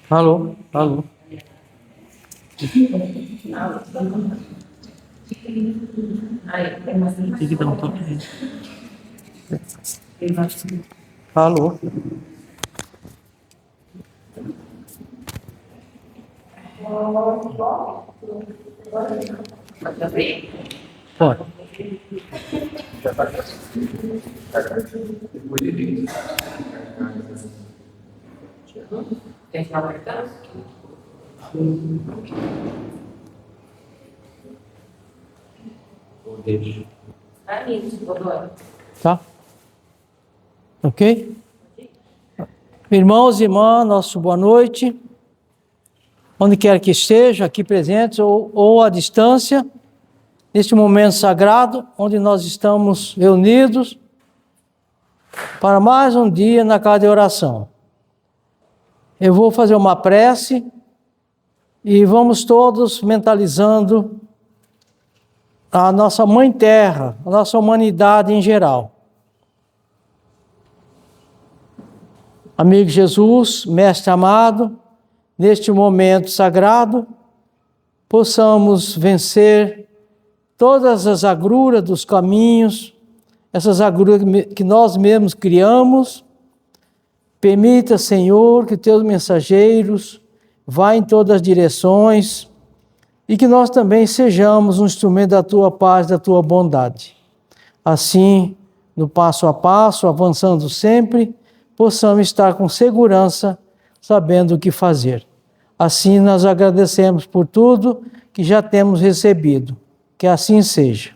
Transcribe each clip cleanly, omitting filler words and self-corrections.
Alô, alô. Tem que dar um toque aí. Alô. Pode. Tem que apertar? Tá? Ok? Irmãos e irmãs, nosso boa noite. Onde quer que esteja, aqui presentes ou à distância, neste momento sagrado, onde nós estamos reunidos para mais um dia na casa de oração. Eu vou fazer uma prece e vamos todos mentalizando a nossa Mãe Terra, a nossa humanidade em geral. Amigo Jesus, Mestre amado, neste momento sagrado, possamos vencer todas as agruras dos caminhos, essas agruras que nós mesmos criamos. Permita, Senhor, que teus mensageiros vá em todas as direções e que nós também sejamos um instrumento da tua paz, da tua bondade. Assim, no passo a passo, avançando sempre, possamos estar com segurança, sabendo o que fazer. Assim, nós agradecemos por tudo que já temos recebido. Que assim seja.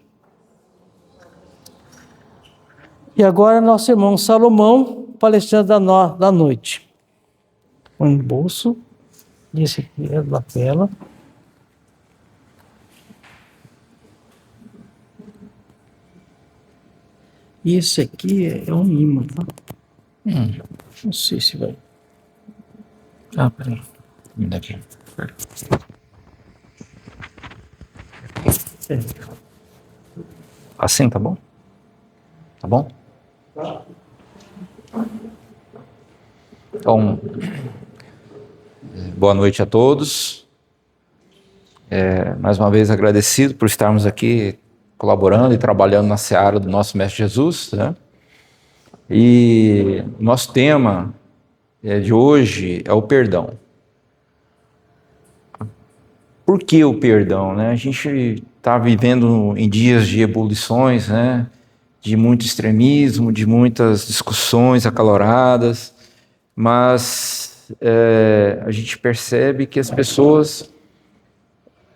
E agora, nosso irmão Salomão, palestrante da noite. Põe no bolso. Esse aqui é da lapela. E esse aqui é um imã, tá? Não sei se vai. Ah, peraí. Me dá aqui. Assim, tá bom? Tá bom? Então, boa noite a todos. Mais uma vez agradecido por estarmos aqui colaborando e trabalhando na seara do nosso Mestre Jesus, né? E o nosso tema de hoje é o perdão. Por que o perdão, né? A gente está vivendo em dias de ebulições, né? De muito extremismo, de muitas discussões acaloradas, mas a gente percebe que as pessoas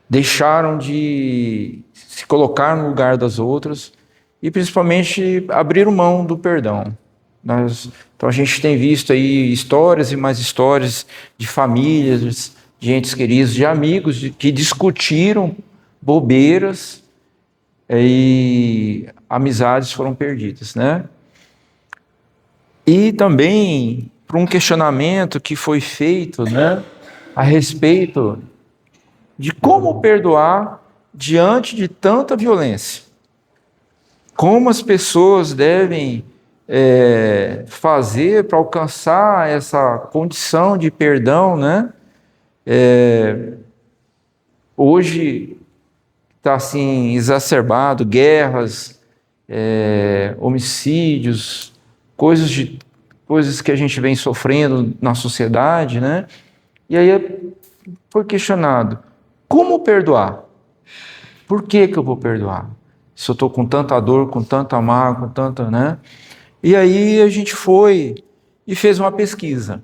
deixaram de se colocar no lugar das outras e principalmente abriram mão do perdão. Então a gente tem visto aí histórias e mais histórias de famílias, de entes queridos, de amigos que discutiram bobeiras e amizades foram perdidas, né? E também para um questionamento que foi feito, né, a respeito de como perdoar diante de tanta violência. Como as pessoas devem fazer para alcançar essa condição de perdão, né? Hoje está assim exacerbado, guerras, homicídios, coisas que a gente vem sofrendo na sociedade, né? E aí foi questionado, como perdoar? Por que eu vou perdoar? Se eu estou com tanta dor, com tanta mágoa, com tanta, né? E aí a gente foi e fez uma pesquisa.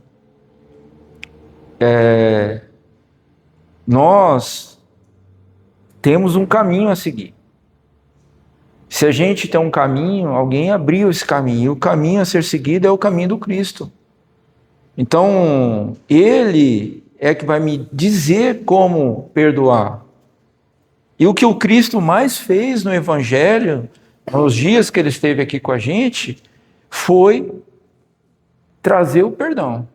Nós temos um caminho a seguir. Se a gente tem um caminho, alguém abriu esse caminho. E o caminho a ser seguido é o caminho do Cristo. Então, Ele é que vai me dizer como perdoar. E o que o Cristo mais fez no Evangelho, nos dias que Ele esteve aqui com a gente, foi trazer o perdão.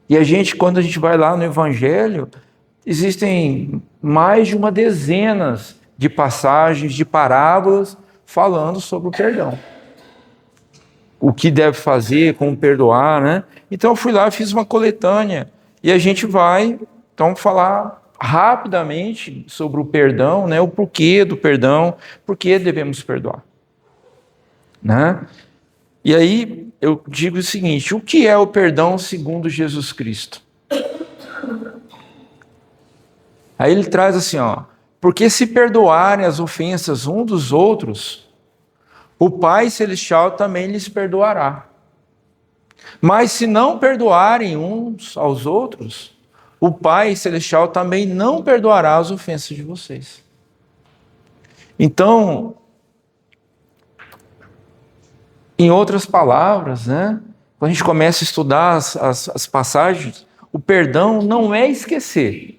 E quando a gente vai lá no Evangelho, existem mais de uma dezena de passagens, de parábolas, falando sobre o perdão. O que deve fazer, como perdoar, né? Então eu fui lá, fiz uma coletânea, e a gente vai, então, falar rapidamente sobre o perdão, né? O porquê do perdão, por que devemos perdoar, né? E aí eu digo o seguinte: o que é o perdão segundo Jesus Cristo? Aí ele traz assim, ó: porque se perdoarem as ofensas um dos outros, o Pai Celestial também lhes perdoará. Mas se não perdoarem uns aos outros, o Pai Celestial também não perdoará as ofensas de vocês. Então, em outras palavras, né, quando a gente começa a estudar as passagens, o perdão não é esquecer.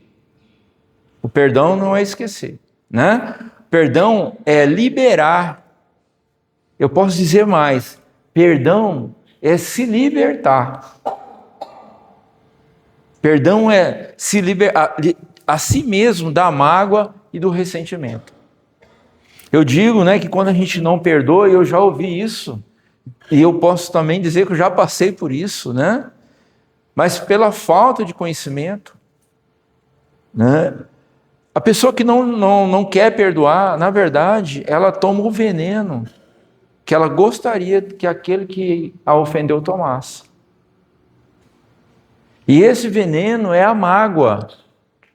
O perdão não é esquecer, né? Perdão é liberar. Eu posso dizer mais: perdão é se libertar. Perdão é se libertar a si mesmo da mágoa e do ressentimento. Eu digo, né, que quando a gente não perdoa, eu já ouvi isso, e eu posso também dizer que eu já passei por isso, né? Mas pela falta de conhecimento, né? A pessoa que não quer perdoar, na verdade, ela toma o veneno que ela gostaria que aquele que a ofendeu tomasse. E esse veneno é a mágoa,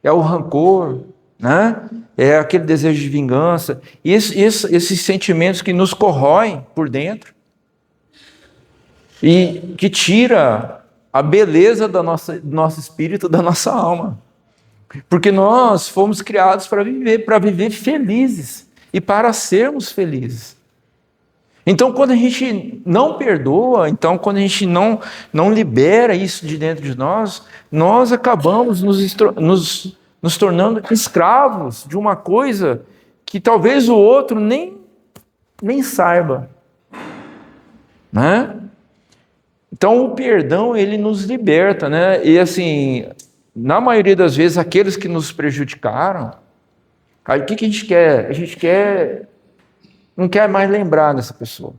é o rancor, né? É aquele desejo de vingança, e esses sentimentos que nos corroem por dentro e que tira a beleza do nosso espírito, da nossa alma. Porque nós fomos criados para viver felizes e para sermos felizes. Então, quando a gente não perdoa, então quando a gente não libera isso de dentro de nós acabamos nos tornando escravos de uma coisa que talvez o outro nem saiba, né? Então, o perdão, ele nos liberta, né? E assim, na maioria das vezes, aqueles que nos prejudicaram, aí o que a gente quer? A gente não quer mais lembrar dessa pessoa.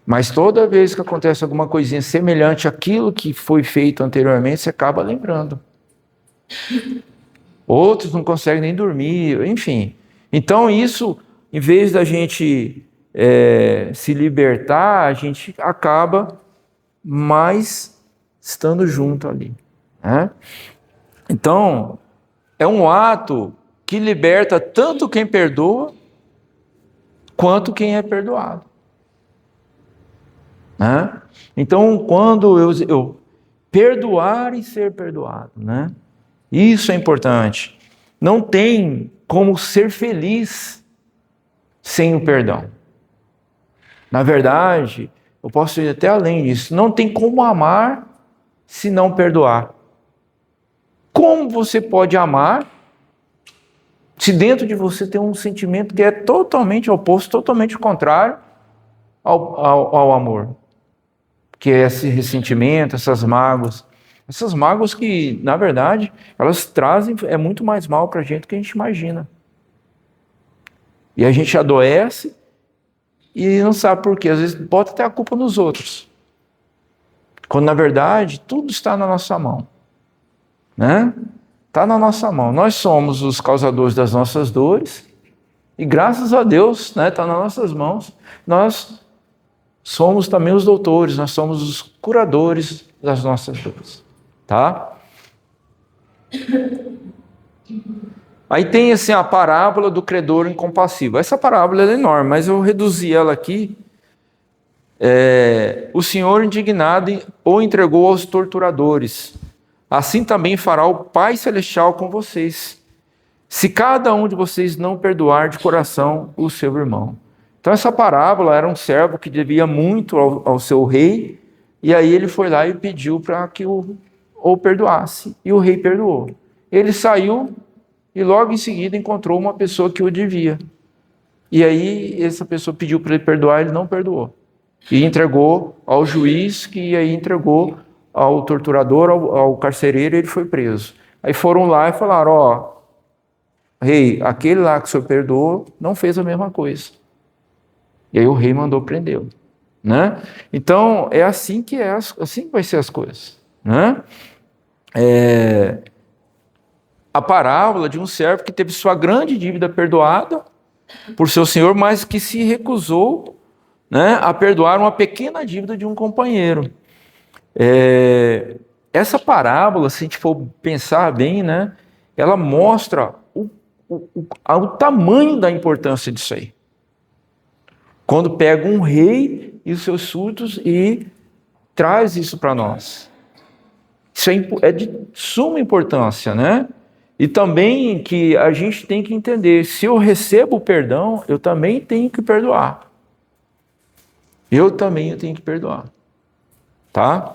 Mas toda vez que acontece alguma coisinha semelhante àquilo que foi feito anteriormente, você acaba lembrando. Outros não conseguem nem dormir, enfim. Então isso, em vez da gente se libertar, a gente acaba mais estando junto ali, né? Então, é um ato que liberta tanto quem perdoa quanto quem é perdoado, né? Então, quando eu perdoar e ser perdoado, né? Isso é importante. Não tem como ser feliz sem o perdão. Na verdade, eu posso ir até além disso. Não tem como amar se não perdoar. Como você pode amar se dentro de você tem um sentimento que é totalmente oposto, totalmente contrário ao amor? Que é esse ressentimento, essas mágoas. Essas mágoas que, na verdade, elas trazem muito mais mal para a gente do que a gente imagina. E a gente adoece e não sabe por quê. Às vezes bota até a culpa nos outros. Quando, na verdade, tudo está na nossa mão, né? Está na nossa mão. Nós somos os causadores das nossas dores e, graças a Deus, né, está nas nossas mãos. Nós somos também os doutores, nós somos os curadores das nossas dores, tá? Aí tem assim a parábola do credor incompassivo. Essa parábola é enorme, mas eu reduzi ela aqui. O Senhor indignado o entregou aos torturadores. Assim também fará o Pai Celestial com vocês, se cada um de vocês não perdoar de coração o seu irmão. Então essa parábola era um servo que devia muito ao seu rei, e aí ele foi lá e pediu para que o perdoasse, e o rei perdoou. Ele saiu e logo em seguida encontrou uma pessoa que o devia. E aí essa pessoa pediu para ele perdoar, ele não perdoou. E entregou ao juiz, que aí entregou ao torturador, ao carcereiro, e ele foi preso. Aí foram lá e falaram, ó, rei, aquele lá que o senhor perdoou não fez a mesma coisa. E aí o rei mandou prendê-lo, né? Então, é assim que assim que vai ser as coisas, né? A parábola de um servo que teve sua grande dívida perdoada por seu senhor, mas que se recusou, né, a perdoar uma pequena dívida de um companheiro. Essa parábola, se a gente for pensar bem, né, ela mostra o tamanho da importância disso aí. Quando pega um rei e os seus súditos e traz isso para nós. Isso é de suma importância, né? E também que a gente tem que entender, se eu recebo o perdão, eu também tenho que perdoar. Eu também tenho que perdoar. Tá?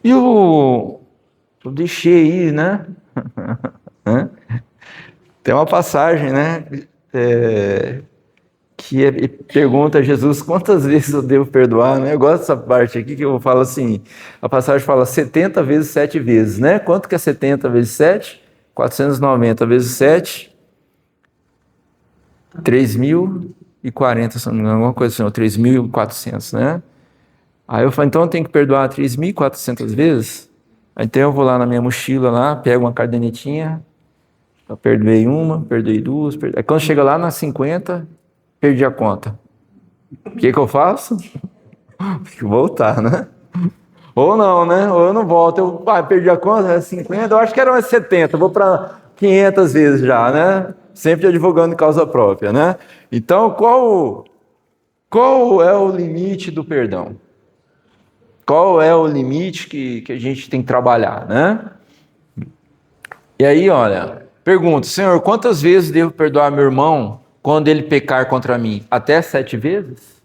E eu deixei aí, né? Tem uma passagem, né? Que pergunta a Jesus quantas vezes eu devo perdoar, né? Eu gosto dessa parte aqui que eu falo assim, a passagem fala 70 vezes 7 vezes, né? Quanto que é 70 vezes 7? 490 vezes 7, 3.040, se não me engano, alguma coisa assim, ou 3.400, né? Aí eu falo, então eu tenho que perdoar 3.400 vezes? Aí então eu vou lá na minha mochila, lá, pego uma cadernetinha, eu perdoei uma, perdoei duas, Aí quando chega lá nas 50, perdi a conta. O que eu faço? Tem que voltar, né? Ou não, né? Ou eu não volto. Eu perdi a conta, é 50, eu acho que era umas 70, vou para 500 vezes já, né? Sempre advogando causa própria, né? Então, qual é o limite do perdão? Qual é o limite que a gente tem que trabalhar, né? E aí, olha, pergunto, Senhor, quantas vezes devo perdoar meu irmão quando ele pecar contra mim? Até 7 vezes?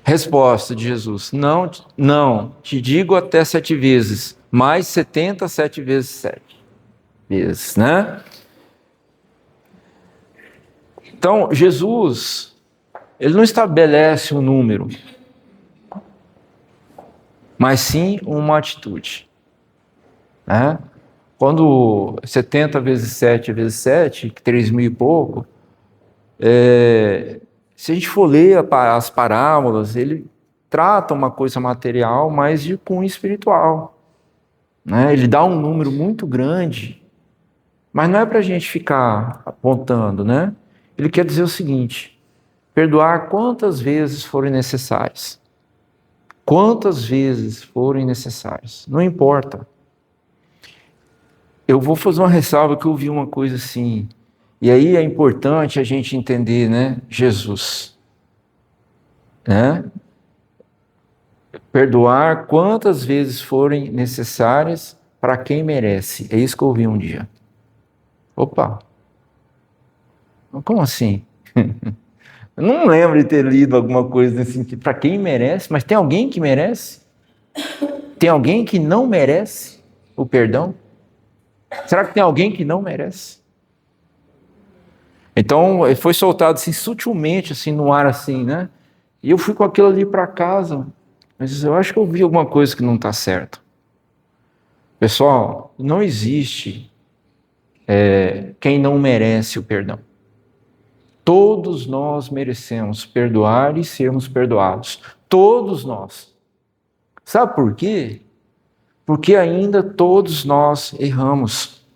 Resposta de Jesus, não, te digo até 7 vezes, mais 77 vezes 7 vezes, né? Então, Jesus, ele não estabelece um número, mas sim uma atitude, né? Quando 70 vezes 7 vezes 7, 3.000 e pouco, se a gente for ler as parábolas, ele trata uma coisa material, mas de cunho espiritual, né? Ele dá um número muito grande, mas não é para a gente ficar apontando, né? Ele quer dizer o seguinte, perdoar quantas vezes forem necessárias. Quantas vezes forem necessárias, não importa. Eu vou fazer uma ressalva que eu vi uma coisa assim, e aí é importante a gente entender, né? Jesus, né? Perdoar quantas vezes forem necessárias para quem merece. É isso que eu ouvi um dia. Opa! Como assim? Eu não lembro de ter lido alguma coisa nesse sentido. Para quem merece, mas tem alguém que merece? Tem alguém que não merece o perdão? Será que tem alguém que não merece? Então, foi soltado assim, sutilmente, assim, no ar, assim, né? E eu fui com aquilo ali para casa, mas eu acho que eu vi alguma coisa que não está certo. Pessoal, não existe quem não merece o perdão. Todos nós merecemos perdoar e sermos perdoados. Todos nós. Sabe por quê? Porque ainda todos nós erramos.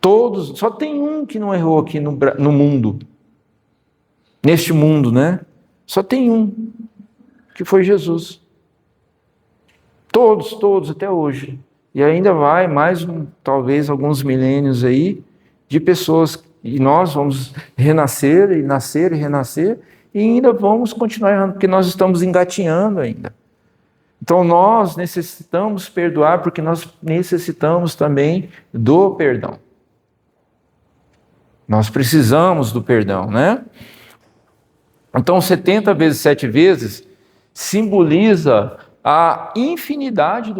Todos, só tem um que não errou aqui no mundo. Neste mundo, né? Só tem um, que foi Jesus. Todos até hoje. E ainda vai mais, talvez, alguns milênios aí, de pessoas, e nós vamos renascer, e nascer, e renascer, e ainda vamos continuar errando, porque nós estamos engatinhando ainda. Então nós necessitamos perdoar, porque nós necessitamos também do perdão. Nós precisamos do perdão, né? Então 70 vezes 7 vezes simboliza a infinidade,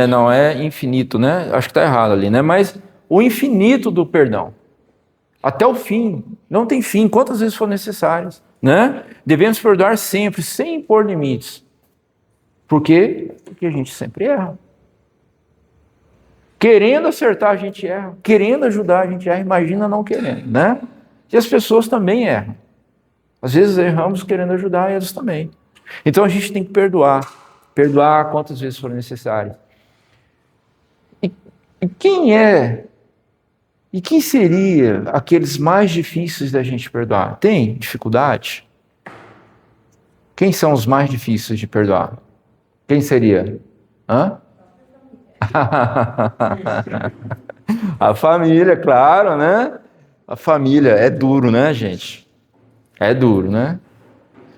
não é infinito, né? Acho que está errado ali, né? Mas o infinito do perdão. até o fim, não tem fim, quantas vezes for necessárias, né? Devemos perdoar sempre, sem impor limites. Por quê? Porque a gente sempre erra. Querendo acertar, a gente erra. Querendo ajudar, a gente erra. Imagina não querendo, né? E as pessoas também erram. Às vezes erramos querendo ajudar e eles também. Então a gente tem que perdoar. Perdoar quantas vezes for necessário. E quem seria aqueles mais difíceis da gente perdoar? Tem dificuldade? Quem são os mais difíceis de perdoar? Quem seria? Hã? A família, claro, né? A família é duro, né, gente? É duro, né?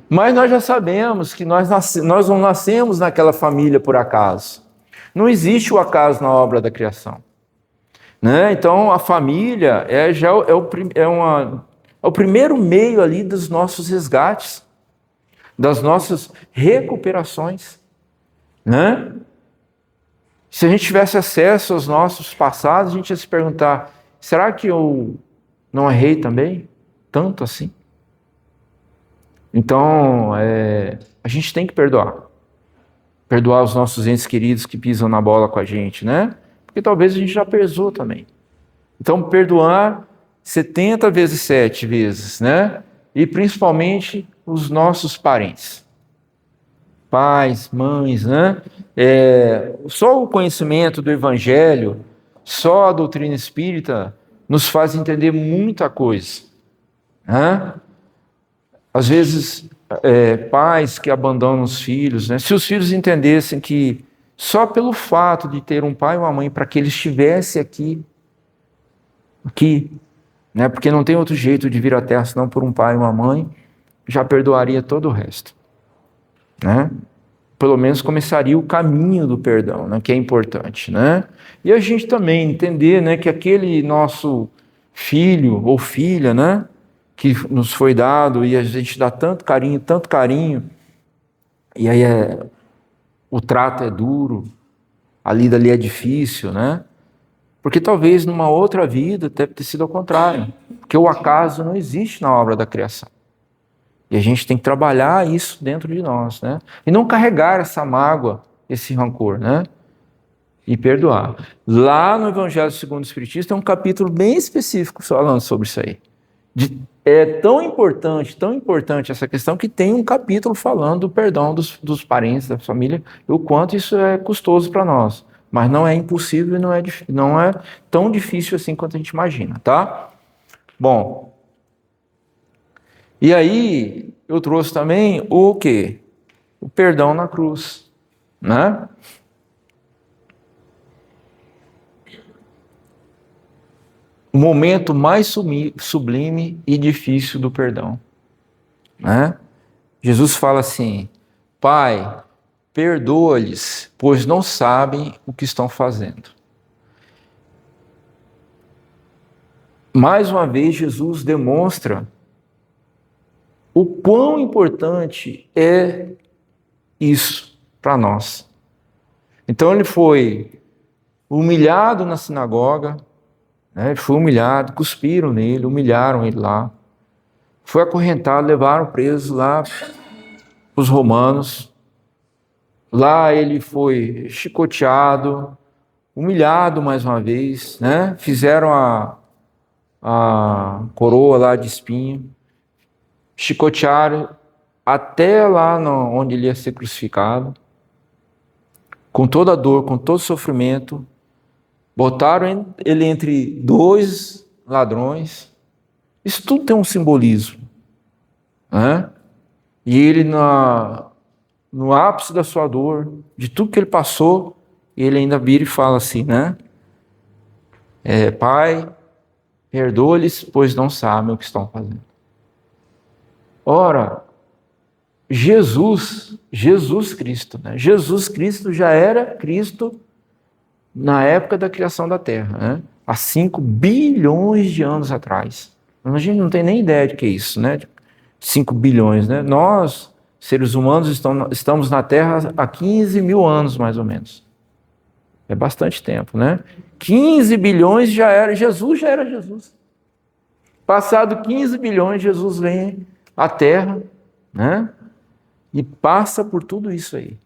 Mas nós já sabemos que nós não nascemos naquela família por acaso. Não existe o acaso na obra da criação, né? Então a família é o primeiro meio ali dos nossos resgates, das nossas recuperações, né? Se a gente tivesse acesso aos nossos passados, a gente ia se perguntar: será que eu não errei também? Tanto assim? Então, a gente tem que perdoar. Perdoar os nossos entes queridos que pisam na bola com a gente, né? Porque talvez a gente já pesou também. Então, perdoar 70 vezes 7 vezes, né? E principalmente os nossos parentes. Pais, mães, né? Só o conhecimento do Evangelho, só a doutrina espírita nos faz entender muita coisa, né? Às vezes, pais que abandonam os filhos, né? Se os filhos entendessem que só pelo fato de ter um pai e uma mãe, para que eles estivessem aqui, né? Porque não tem outro jeito de vir à Terra senão por um pai e uma mãe, já perdoaria todo o resto, né? Pelo menos começaria o caminho do perdão, né? Que é importante, né? E a gente também entender, né, que aquele nosso filho ou filha, né, que nos foi dado e a gente dá tanto carinho, e aí o trato é duro, a lida ali é difícil, né? Porque talvez numa outra vida deve ter sido ao contrário, porque o acaso não existe na obra da criação. E a gente tem que trabalhar isso dentro de nós, né? E não carregar essa mágoa, esse rancor, né? E perdoar. Lá no Evangelho segundo o Espiritismo tem um capítulo bem específico falando sobre isso aí. É tão importante essa questão que tem um capítulo falando do perdão dos parentes, da família, e o quanto isso é custoso para nós. Mas não é impossível e não é tão difícil assim quanto a gente imagina, tá? Bom, e aí eu trouxe também o quê? O perdão na cruz, né? O momento mais sublime e difícil do perdão, né? Jesus fala assim: Pai, perdoa-lhes, pois não sabem o que estão fazendo. Mais uma vez, Jesus demonstra o quão importante é isso para nós. Então ele foi humilhado na sinagoga, né? Ele foi humilhado, cuspiram nele, humilharam ele lá. Foi acorrentado, levaram preso lá os romanos. Lá ele foi chicoteado, humilhado mais uma vez, né? Fizeram a coroa lá de espinho, chicotearam até lá onde ele ia ser crucificado, com toda a dor, com todo o sofrimento, botaram ele entre dois ladrões. Isso tudo tem um simbolismo, né? E ele no ápice da sua dor, de tudo que ele passou, ele ainda vira e fala assim, né? Pai, perdoa-lhes, pois não sabem o que estão fazendo. Ora, Jesus Cristo, né? Jesus Cristo já era Cristo na época da criação da Terra, né? Há 5 bilhões de anos atrás. A gente não tem nem ideia de que é isso, né? 5 bilhões, né? Nós, seres humanos, estamos na Terra há 15 mil anos, mais ou menos. É bastante tempo, né? 15 bilhões já era Jesus. Passado 15 bilhões, Jesus vem à Terra, né? E passa por tudo isso aí.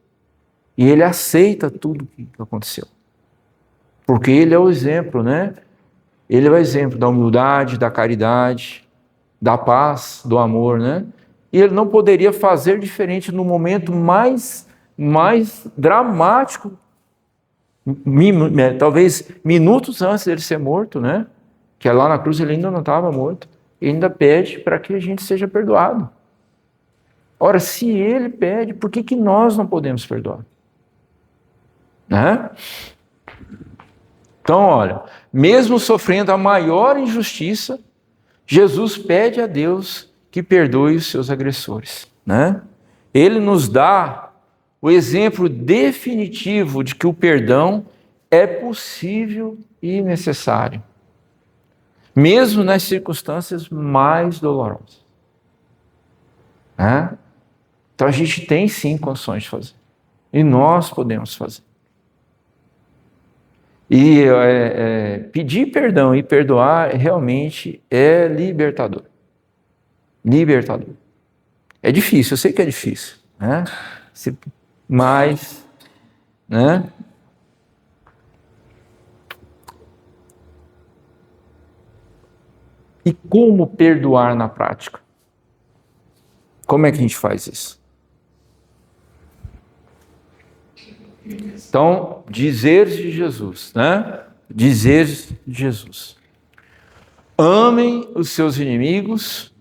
E ele aceita tudo que aconteceu. Porque ele é o exemplo, né? Ele é o exemplo da humildade, da caridade, da paz, do amor, né? E ele não poderia fazer diferente no momento mais dramático, talvez minutos antes dele ser morto, né? Que lá na cruz ele ainda não estava morto. Ele ainda pede para que a gente seja perdoado. Ora, se ele pede, por que nós não podemos perdoar? Né? Então, olha, mesmo sofrendo a maior injustiça, Jesus pede a Deus que perdoe os seus agressores, né? Ele nos dá o exemplo definitivo de que o perdão é possível e necessário, mesmo nas circunstâncias mais dolorosas, né? Então a gente tem sim condições de fazer, e nós podemos fazer. E pedir perdão e perdoar realmente é libertador. Libertador. É difícil, eu sei que é difícil, né? Mas, né? E como perdoar na prática? Como é que a gente faz isso? Então, dizeres de Jesus, né? Dizeres de Jesus. Amem os seus inimigos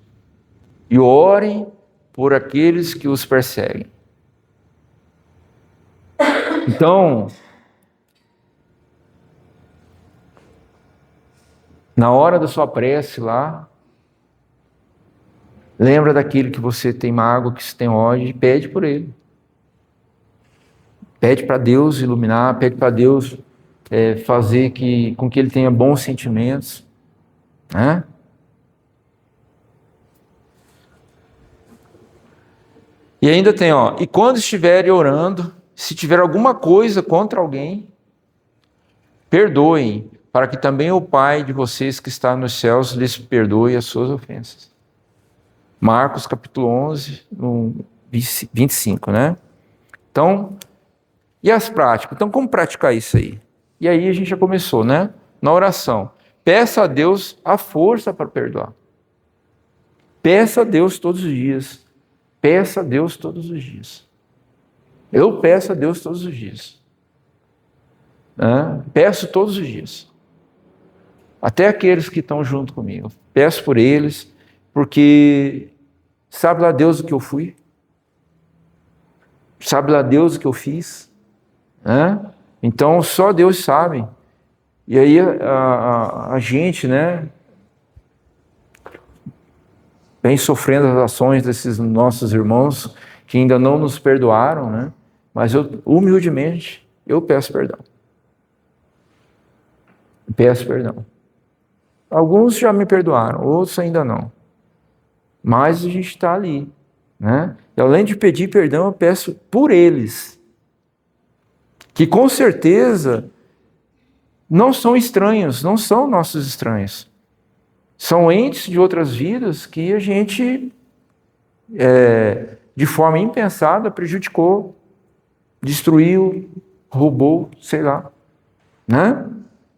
e orem por aqueles que os perseguem. Então, na hora da sua prece lá, lembra daquele que você tem mágoa, que você tem ódio, e pede por ele. Pede para Deus iluminar, pede para Deus fazer com que ele tenha bons sentimentos, né? E ainda tem, e quando estiverem orando, se tiver alguma coisa contra alguém, perdoem, para que também o Pai de vocês que está nos céus lhes perdoe as suas ofensas. Marcos capítulo 11, 25, né? Então, e as práticas? Então, como praticar isso aí? E aí a gente já começou, né? Na oração. Peça a Deus a força para perdoar. Peça a Deus todos os dias. Peça a Deus todos os dias. Eu peço a Deus todos os dias. Peço todos os dias. Até aqueles que estão junto comigo. Peço por eles, porque sabe lá Deus o que eu fui? Sabe lá Deus o que eu fiz? Então só Deus sabe. E aí a gente, né, vem sofrendo as ações desses nossos irmãos que ainda não nos perdoaram, né? Mas eu, humildemente, eu peço perdão. Peço perdão. Alguns já me perdoaram, outros ainda não. Mas a gente está ali, né? E além de pedir perdão, eu peço por eles, que com certeza não são estranhos, não são nossos estranhos. São entes de outras vidas que a gente, de forma impensada, prejudicou, destruiu, roubou, sei lá, né?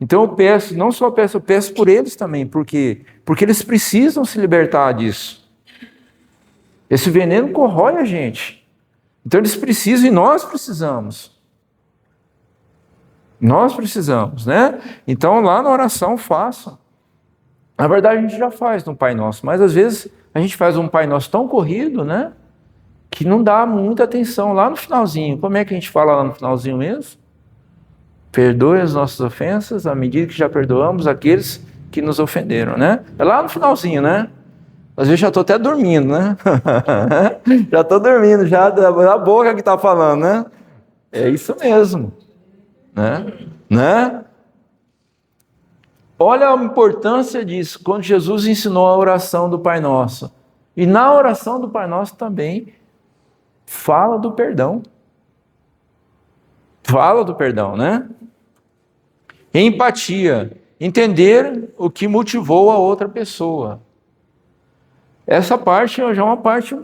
Então eu peço, não só peço, eu peço por eles também, porque eles precisam se libertar disso. Esse veneno corrói a gente. Então eles precisam e nós precisamos. Nós precisamos, né? Então lá na oração façam. Na verdade a gente já faz no Pai Nosso, mas às vezes a gente faz um Pai Nosso tão corrido, né? Que não dá muita atenção lá no finalzinho. Como é que a gente fala lá no finalzinho mesmo? Perdoe as nossas ofensas à medida que já perdoamos aqueles que nos ofenderam, né? É lá no finalzinho, né? Às vezes já estou até dormindo, né? Já estou dormindo, já da boca que está falando, né? É isso mesmo, né? Olha a importância disso, quando Jesus ensinou a oração do Pai Nosso. E na oração do Pai Nosso também fala do perdão. Fala do perdão, né? Empatia, entender o que motivou a outra pessoa. Essa parte já é uma parte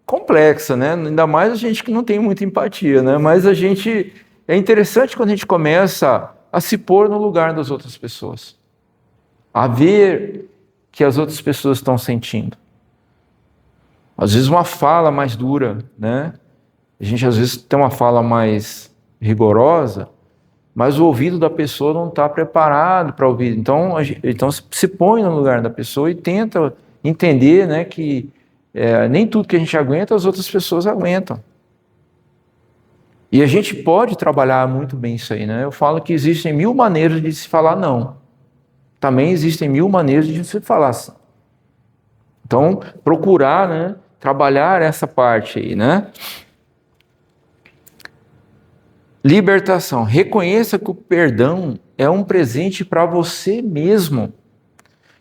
complexa, né? Ainda mais a gente que não tem muita empatia, né? Mas é interessante quando a gente começa a se pôr no lugar das outras pessoas, a ver que as outras pessoas estão sentindo. Às vezes uma fala mais dura, né? A gente às vezes tem uma fala mais rigorosa, mas o ouvido da pessoa não está preparado para ouvir. Então se põe no lugar da pessoa e tenta entender, né, que nem tudo que a gente aguenta, as outras pessoas aguentam. E a gente pode trabalhar muito bem isso aí, né? Eu falo que existem 1000 maneiras de se falar não. Também existem 1000 maneiras de se falar sim. Então, procurar, né, trabalhar essa parte aí, né? Libertação. Reconheça que o perdão é um presente para você mesmo,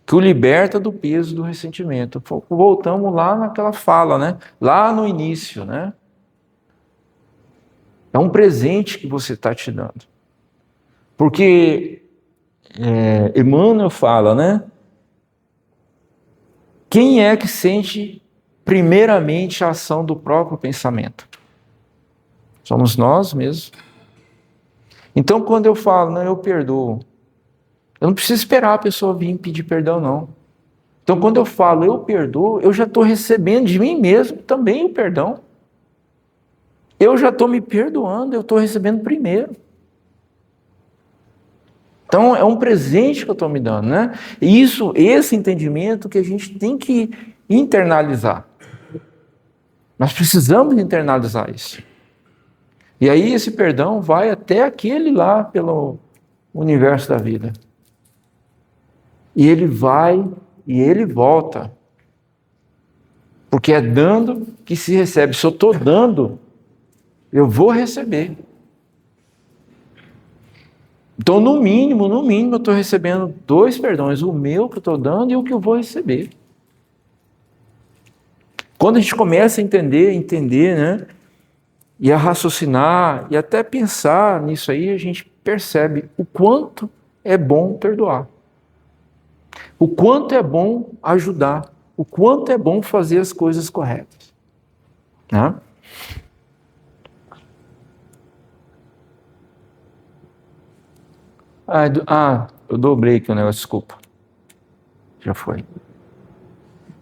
que o liberta do peso do ressentimento. Voltamos lá naquela fala, né? Lá no início, né? É um presente que você está te dando. Porque Emmanuel fala, né? Quem é que sente primeiramente a ação do próprio pensamento? Somos nós mesmos. Então, quando eu falo, não, eu perdoo, eu não preciso esperar a pessoa vir pedir perdão, não. Então, quando eu falo, eu perdoo, eu já estou recebendo de mim mesmo também o perdão. Eu já estou me perdoando, eu estou recebendo primeiro. Então, é um presente que eu estou me dando, né? E esse entendimento que a gente tem que internalizar. Nós precisamos internalizar isso. E aí esse perdão vai até aquele lá pelo universo da vida. E ele vai e ele volta. Porque é dando que se recebe. Se eu estou dando, eu vou receber. Então, no mínimo, eu estou recebendo 2 perdões. O meu que eu estou dando e o que eu vou receber. Quando a gente começa a entender, né? E a raciocinar, e até pensar nisso aí, a gente percebe o quanto é bom perdoar. O quanto é bom ajudar. O quanto é bom fazer as coisas corretas. Né? Eu dobrei aqui o negócio, desculpa. Já foi.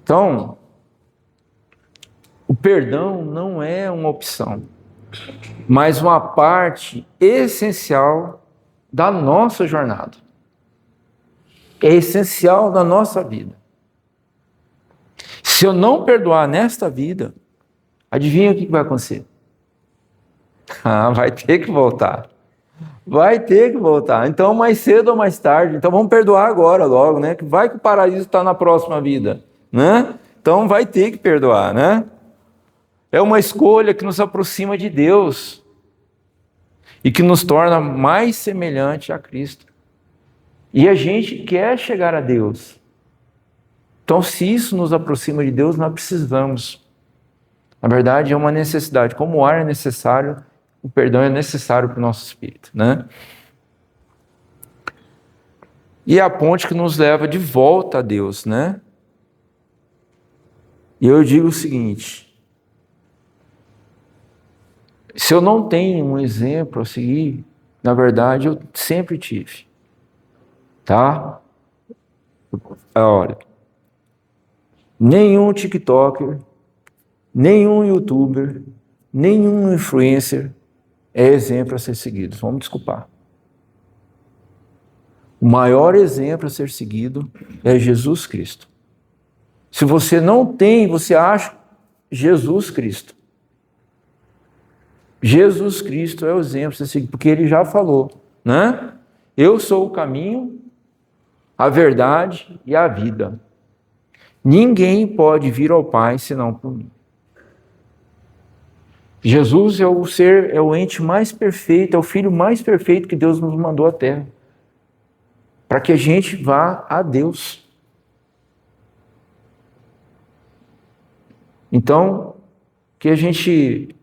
Então, o perdão não é uma opção, mas uma parte essencial da nossa jornada. É essencial da nossa vida. Se eu não perdoar nesta vida, adivinha o que vai acontecer? Vai ter que voltar. Vai ter que voltar. Então, mais cedo ou mais tarde. Então, vamos perdoar agora, logo, né? Vai que o paraíso está na próxima vida, né? Então, vai ter que perdoar, né? É uma escolha que nos aproxima de Deus e que nos torna mais semelhante a Cristo. E a gente quer chegar a Deus. Então, se isso nos aproxima de Deus, nós precisamos. Na verdade, é uma necessidade. Como o ar é necessário, o perdão é necessário para o nosso espírito, né? E é a ponte que nos leva de volta a Deus, né? E eu digo o seguinte: se eu não tenho um exemplo a seguir, na verdade eu sempre tive, tá? Olha, nenhum TikToker, nenhum YouTuber, nenhum influencer é exemplo a ser seguido. Vamos desculpar. O maior exemplo a ser seguido é Jesus Cristo. Se você não tem, você acha Jesus Cristo. Jesus Cristo é o exemplo a ser seguido, porque ele já falou, né? Eu sou o caminho, a verdade e a vida. Ninguém pode vir ao Pai senão por mim. Jesus é o ente mais perfeito, é o filho mais perfeito que Deus nos mandou à Terra. Para que a gente vá a Deus. Então, que a gente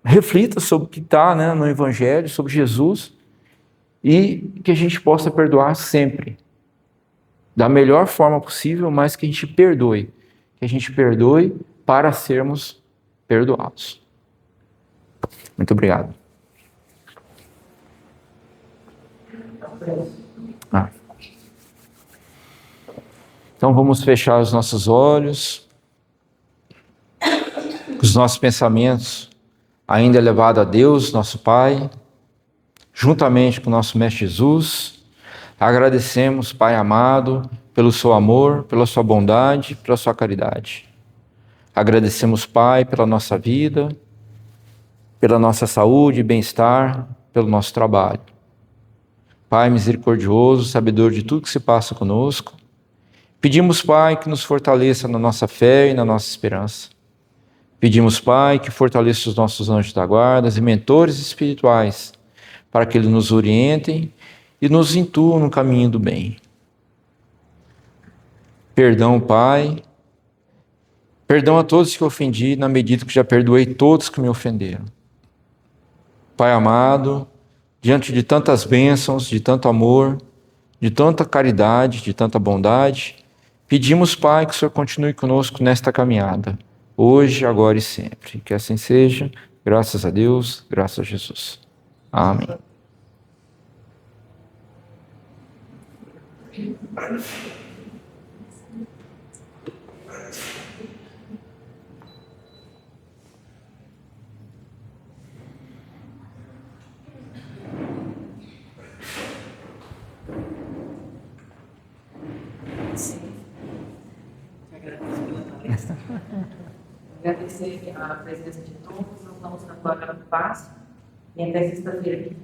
reflita sobre o que está, né, no Evangelho, sobre Jesus, e que a gente possa perdoar sempre. Da melhor forma possível, mas que a gente perdoe. que a gente perdoe para sermos perdoados. Muito obrigado. Então vamos fechar os nossos olhos, os nossos pensamentos ainda elevados a Deus, nosso Pai, juntamente com o nosso Mestre Jesus. Agradecemos, Pai amado, pelo seu amor, pela sua bondade, pela sua caridade. Agradecemos, Pai, pela nossa vida, pela nossa saúde e bem-estar, pelo nosso trabalho. Pai misericordioso, sabedor de tudo que se passa conosco, pedimos, Pai, que nos fortaleça na nossa fé e na nossa esperança. Pedimos, Pai, que fortaleça os nossos anjos da guarda e mentores espirituais, para que eles nos orientem e nos intuam no caminho do bem. Perdão, Pai. Perdão a todos que ofendi, na medida que já perdoei todos que me ofenderam. Pai amado, diante de tantas bênçãos, de tanto amor, de tanta caridade, de tanta bondade, pedimos, Pai, que o Senhor continue conosco nesta caminhada, hoje, agora e sempre. Que assim seja, graças a Deus, graças a Jesus. Amém. Agradecer a presença de todos, nós vamos na tua paz e até sexta-feira.